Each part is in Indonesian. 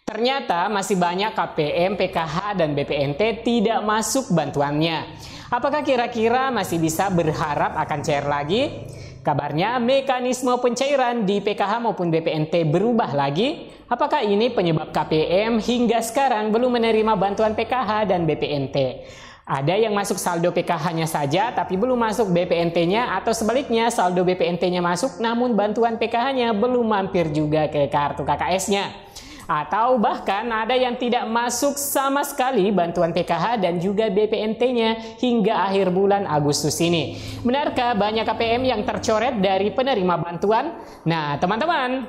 Ternyata masih banyak KPM, PKH, dan BPNT tidak masuk bantuannya. Apakah kira-kira masih bisa berharap akan cair lagi? Kabarnya mekanisme pencairan di PKH maupun BPNT berubah lagi. Apakah ini penyebab KPM hingga sekarang belum menerima bantuan PKH dan BPNT? Ada yang masuk saldo PKH-nya saja tapi belum masuk BPNT-nya, atau sebaliknya saldo BPNT-nya masuk namun bantuan PKH-nya belum mampir juga ke kartu KKS-nya. Atau bahkan ada yang tidak masuk sama sekali bantuan PKH dan juga BPNT-nya hingga akhir bulan Agustus ini. Benarkah banyak KPM yang tercoret dari penerima bantuan? Nah, teman-teman,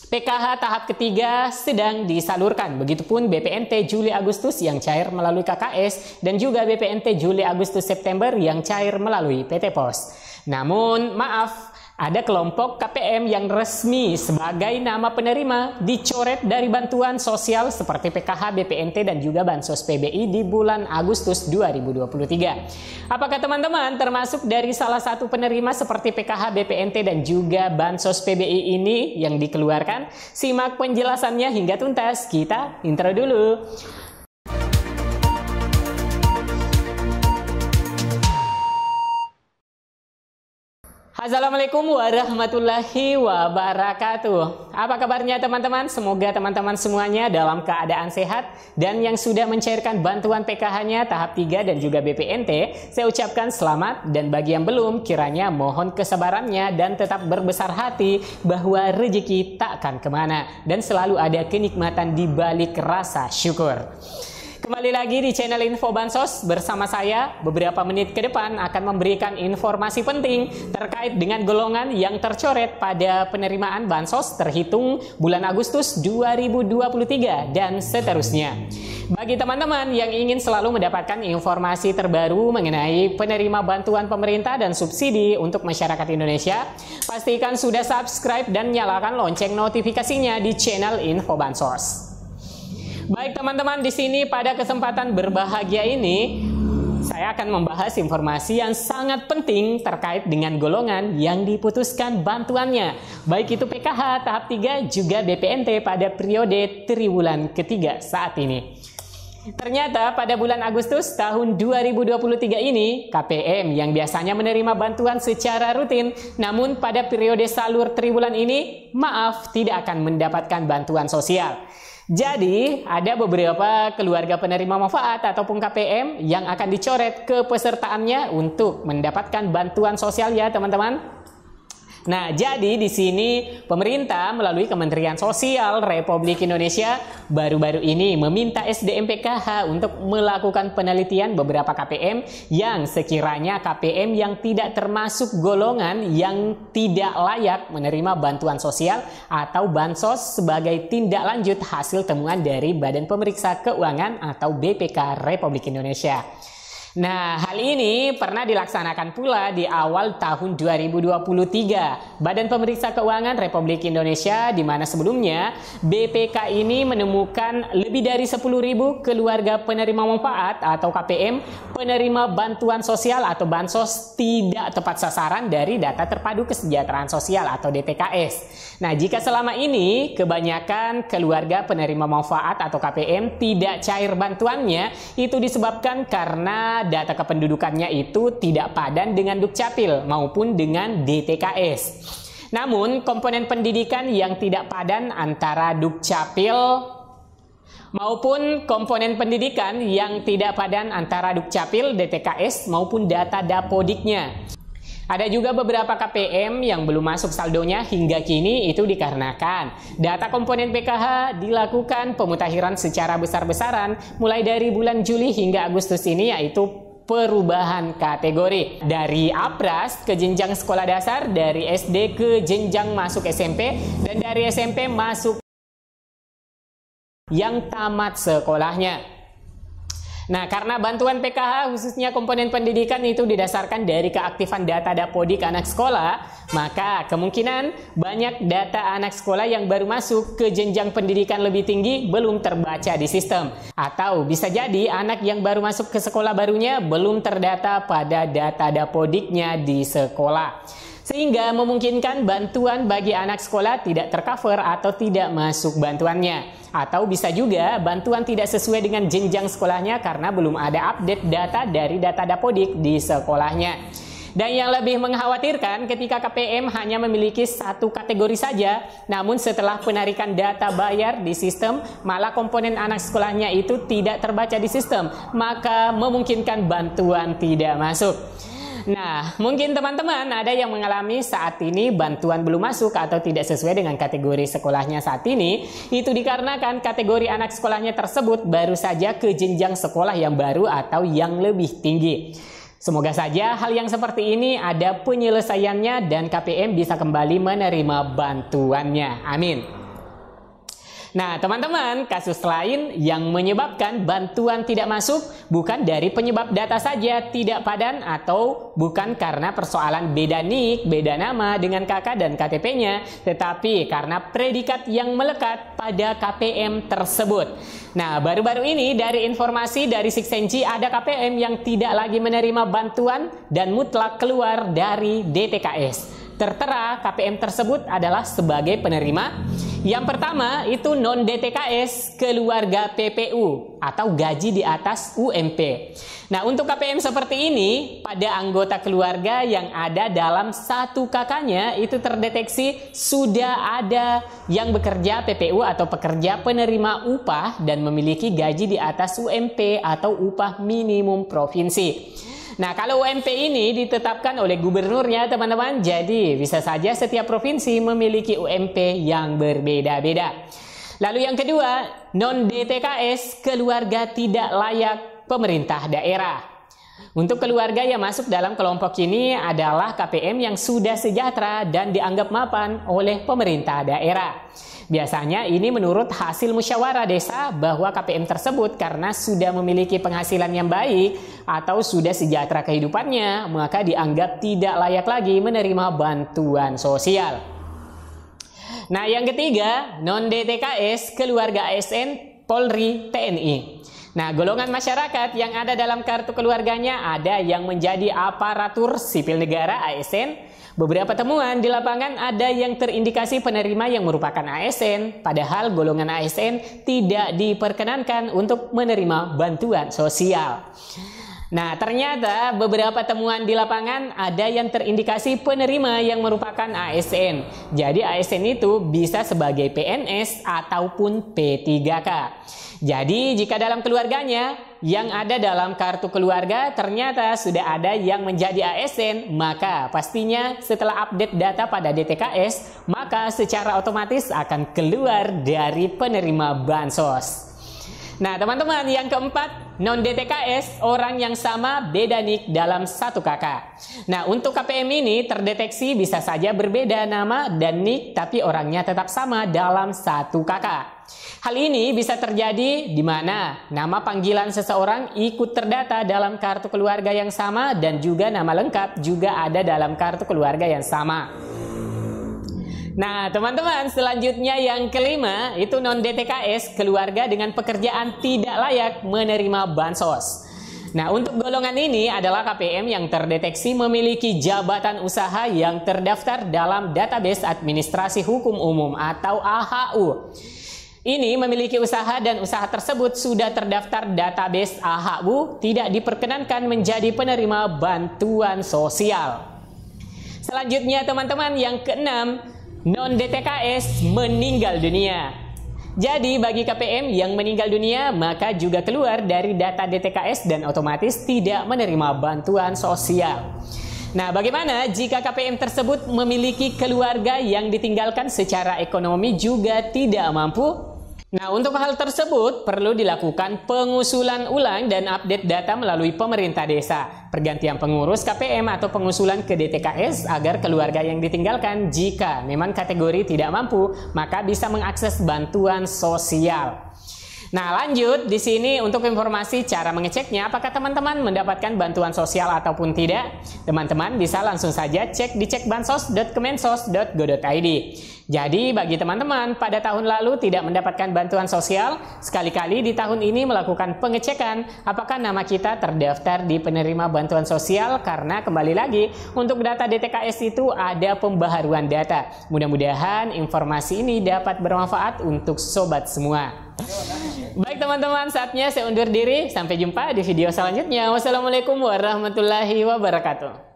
PKH tahap ketiga sedang disalurkan. Begitupun BPNT Juli-Agustus yang cair melalui KKS dan juga BPNT Juli-Agustus-September yang cair melalui PT Pos. Namun, maaf, ada kelompok KPM yang resmi sebagai nama penerima dicoret dari bantuan sosial seperti PKH, BPNT, dan juga Bansos PBI di bulan Agustus 2023. Apakah teman-teman termasuk dari salah satu penerima seperti PKH, BPNT, dan juga Bansos PBI ini yang dikeluarkan? Simak penjelasannya hingga tuntas. Kita intro dulu. Assalamualaikum warahmatullahi wabarakatuh. Apa kabarnya teman-teman? Semoga teman-teman semuanya dalam keadaan sehat. Dan yang sudah mencairkan bantuan PKH-nya tahap 3 dan juga BPNT, saya ucapkan selamat. Dan bagi yang belum, kiranya mohon kesabarannya dan tetap berbesar hati bahwa rezeki tak akan kemana. Dan selalu ada kenikmatan di balik rasa syukur. Kembali lagi di channel Info Bansos bersama saya. Beberapa menit ke depan akan memberikan informasi penting terkait dengan golongan yang tercoret pada penerimaan Bansos terhitung bulan Agustus 2023 dan seterusnya. Bagi teman-teman yang ingin selalu mendapatkan informasi terbaru mengenai penerima bantuan pemerintah dan subsidi untuk masyarakat Indonesia, pastikan sudah subscribe dan nyalakan lonceng notifikasinya di channel Info Bansos. Baik teman-teman, di sini pada kesempatan berbahagia ini saya akan membahas informasi yang sangat penting terkait dengan golongan yang diputuskan bantuannya, baik itu PKH tahap 3 juga BPNT pada periode triwulan ketiga saat ini. Ternyata pada bulan Agustus tahun 2023 ini, KPM yang biasanya menerima bantuan secara rutin, namun pada periode salur triwulan ini, maaf, tidak akan mendapatkan bantuan sosial. Jadi, ada beberapa keluarga penerima manfaat ataupun KPM yang akan dicoret kepesertaannya untuk mendapatkan bantuan sosial ya, teman-teman. Nah, jadi di sini pemerintah melalui Kementerian Sosial Republik Indonesia baru-baru ini meminta SDM PKH untuk melakukan penelitian beberapa KPM yang sekiranya KPM yang tidak termasuk golongan yang tidak layak menerima bantuan sosial atau bansos sebagai tindak lanjut hasil temuan dari Badan Pemeriksa Keuangan atau BPK Republik Indonesia. Nah, hal ini pernah dilaksanakan pula di awal tahun 2023. Badan Pemeriksa Keuangan Republik Indonesia, di mana sebelumnya BPK ini menemukan lebih dari 10.000 keluarga penerima manfaat atau KPM penerima bantuan sosial atau bansos tidak tepat sasaran dari Data Terpadu Kesejahteraan Sosial atau DTKS. Nah, jika selama ini kebanyakan keluarga penerima manfaat atau KPM tidak cair bantuannya, itu disebabkan karena data kependudukannya itu tidak padan dengan Dukcapil maupun dengan DTKS. Namun, komponen pendidikan yang tidak padan antara Dukcapil maupun komponen pendidikan yang tidak padan antara Dukcapil, DTKS maupun data Dapodiknya. Ada juga beberapa KPM yang belum masuk saldonya hingga kini, itu dikarenakan data komponen PKH dilakukan pemutakhiran secara besar-besaran mulai dari bulan Juli hingga Agustus ini, yaitu perubahan kategori dari APRAS ke jenjang sekolah dasar, dari SD ke jenjang masuk SMP, dan dari SMP masuk yang tamat sekolahnya. Nah, karena bantuan PKH khususnya komponen pendidikan itu didasarkan dari keaktifan data Dapodik anak sekolah, maka kemungkinan banyak data anak sekolah yang baru masuk ke jenjang pendidikan lebih tinggi belum terbaca di sistem. Atau bisa jadi anak yang baru masuk ke sekolah barunya belum terdata pada data Dapodiknya di sekolah. sehingga memungkinkan bantuan bagi anak sekolah tidak tercover atau tidak masuk bantuannya. Atau bisa juga bantuan tidak sesuai dengan jenjang sekolahnya karena belum ada update data dari data Dapodik di sekolahnya. Dan yang lebih mengkhawatirkan ketika KPM hanya memiliki satu kategori saja, namun setelah penarikan data bayar di sistem, malah komponen anak sekolahnya itu tidak terbaca di sistem, maka memungkinkan bantuan tidak masuk. Nah, mungkin teman-teman ada yang mengalami saat ini bantuan belum masuk atau tidak sesuai dengan kategori sekolahnya saat ini. Itu dikarenakan kategori anak sekolahnya tersebut baru saja ke jenjang sekolah yang baru atau yang lebih tinggi. Semoga saja hal yang seperti ini ada penyelesaiannya dan KPM bisa kembali menerima bantuannya. Amin. Nah, teman-teman, kasus lain yang menyebabkan bantuan tidak masuk bukan dari penyebab data saja tidak padan atau bukan karena persoalan beda NIK, beda nama dengan KK dan KTP-nya, tetapi karena predikat yang melekat pada KPM tersebut. Nah, baru-baru ini dari informasi dari Siksenci ada KPM yang tidak lagi menerima bantuan dan mutlak keluar dari DTKS. Tertera KPM tersebut adalah sebagai penerima. Yang pertama itu non-DTKS keluarga PPU atau gaji di atas UMP. Nah, untuk KPM seperti ini pada anggota keluarga yang ada dalam satu kakaknya itu terdeteksi sudah ada yang bekerja PPU atau pekerja penerima upah dan memiliki gaji di atas UMP atau upah minimum provinsi. Nah, kalau UMP ini ditetapkan oleh gubernurnya teman-teman, jadi bisa saja setiap provinsi memiliki UMP yang berbeda-beda. Lalu yang kedua, non-DTKS keluarga tidak layak pemerintah daerah. Untuk keluarga yang masuk dalam kelompok ini adalah KPM yang sudah sejahtera dan dianggap mapan oleh pemerintah daerah. Biasanya ini menurut hasil musyawarah desa bahwa KPM tersebut karena sudah memiliki penghasilan yang baik atau sudah sejahtera kehidupannya, maka dianggap tidak layak lagi menerima bantuan sosial. Nah, yang ketiga, non-DTKS keluarga ASN, Polri, TNI. Nah, golongan masyarakat yang ada dalam kartu keluarganya ada yang menjadi aparatur sipil negara ASN. Beberapa temuan di lapangan ada yang terindikasi penerima yang merupakan ASN, padahal golongan ASN tidak diperkenankan untuk menerima bantuan sosial. Nah, ternyata beberapa temuan di lapangan ada yang terindikasi penerima yang merupakan ASN. Jadi ASN itu bisa sebagai PNS ataupun P3K. Jadi jika dalam keluarganya yang ada dalam kartu keluarga ternyata sudah ada yang menjadi ASN, maka pastinya setelah update data pada DTKS, maka secara otomatis akan keluar dari penerima bansos. Nah, teman-teman, yang keempat, non-DTKS, orang yang sama beda NIK dalam satu kakak. Nah, untuk KPM ini terdeteksi bisa saja berbeda nama dan NIK, tapi orangnya tetap sama dalam satu kakak. Hal ini bisa terjadi di mana nama panggilan seseorang ikut terdata dalam kartu keluarga yang sama dan juga nama lengkap juga ada dalam kartu keluarga yang sama. Nah, teman-teman, selanjutnya yang kelima itu non-DTKS keluarga dengan pekerjaan tidak layak menerima bansos. Nah, untuk golongan ini adalah KPM yang terdeteksi memiliki jabatan usaha yang terdaftar dalam database administrasi hukum umum atau AHU. Ini memiliki usaha dan usaha tersebut sudah terdaftar database AHU, tidak diperkenankan menjadi penerima bantuan sosial. Selanjutnya teman-teman, yang keenam, non-DTKS meninggal dunia. Jadi bagi KPM yang meninggal dunia maka juga keluar dari data DTKS dan otomatis tidak menerima bantuan sosial. Nah, bagaimana jika KPM tersebut memiliki keluarga yang ditinggalkan secara ekonomi juga tidak mampu? Nah, untuk hal tersebut perlu dilakukan pengusulan ulang dan update data melalui pemerintah desa, pergantian pengurus KPM atau pengusulan ke DTKS agar keluarga yang ditinggalkan jika memang kategori tidak mampu, maka bisa mengakses bantuan sosial. Nah, lanjut di sini untuk informasi cara mengeceknya apakah teman-teman mendapatkan bantuan sosial ataupun tidak. Teman-teman bisa langsung saja cek di cekbansos.kemensos.go.id. Jadi bagi teman-teman pada tahun lalu tidak mendapatkan bantuan sosial, sekali-kali di tahun ini melakukan pengecekan apakah nama kita terdaftar di penerima bantuan sosial, karena kembali lagi untuk data DTKS itu ada pembaharuan data. Mudah-mudahan informasi ini dapat bermanfaat untuk sobat semua. Baik teman-teman, saatnya saya undur diri. Sampai jumpa di video selanjutnya. Wassalamualaikum warahmatullahi wabarakatuh.